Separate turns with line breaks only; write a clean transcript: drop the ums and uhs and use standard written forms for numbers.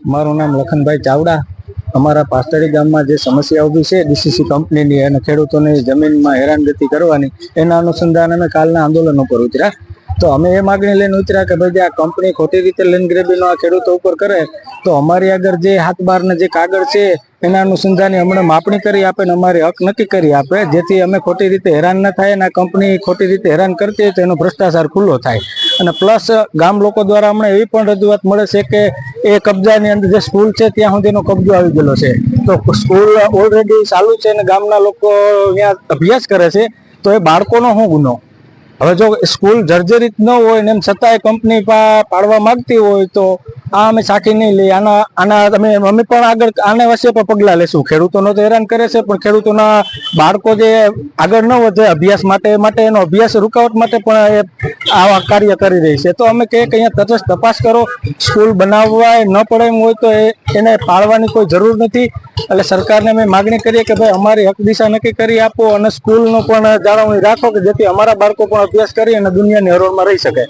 મારું નામ લખનભાઈ ચાવડા. અમારા પાસ્તળી ગામમાં જે સમસ્યા ઊભી છે ડીસીસી કંપનીની અને ખેડૂતોની જમીનમાં હેરાનગતિ કરવાની, એના અનુસંધાન અમે કાલના આંદોલન ઉપર ઉતર્યા. તો અમે એ માગણી લઈને ઉતર્યા કે ભાઈ આ કંપની ખોટી રીતે લેન્ડ ગ્રેબીનો આ ખેડૂતો ઉપર કરે તો અમારી આગળ જે હાથ બારના જે કાગળ છે એના અનુસંધાને હમણાં માપણી કરી આપે ને અમારી હક નક્કી કરી આપે, જેથી અમે ખોટી રીતે હેરાન ન થાય અને આ કંપની ખોટી રીતે હેરાન કરતી હોય તો એનો ભ્રષ્ટાચાર ખુલ્લો થાય. અને પ્લસ ગામ લોકો દ્વારા હમણાં એવી પણ રજૂઆત મળે છે કે એ કબજાની અંદર જે સ્કૂલ છે ત્યાં સુધીનો કબજો આવી ગયેલો છે. તો સ્કૂલ ઓલરેડી ચાલુ છે અને ગામના લોકો અહીંયા અભ્યાસ કરે છે, તો એ બાળકોનો શું ગુનો? હવે જો સ્કૂલ જર્જરિત ન હોય ને એમ છતાંય કંપની પાડવા માંગતી હોય તો આ અમે સાખી નહીં લઈએ. આના અમે પણ આગળ આને વચ્ચે પણ પગલાં લેશું. ખેડૂતોનો તો હેરાન કરે છે, પણ ખેડૂતોના બાળકો જે આગળ ન વધે અભ્યાસ માટે એનો અભ્યાસ રૂકાવટ માટે પણ એ આવા કાર્ય કરી રહી છે. તો અમે કહીએ કે અહીંયા તટસ્થ તપાસ કરો, સ્કૂલ બનાવવા ન પડે એમ હોય તો એને પાડવાની કોઈ જરૂર નથી. એટલે સરકારને અમે માગણી કરીએ કે ભાઈ અમારી હક દિશા નક્કી કરી આપો અને સ્કૂલનો પણ જાળવણી રાખો કે જેથી અમારા બાળકો પણ અભ્યાસ કરી અને દુનિયાની હરોળમાં રહી શકે.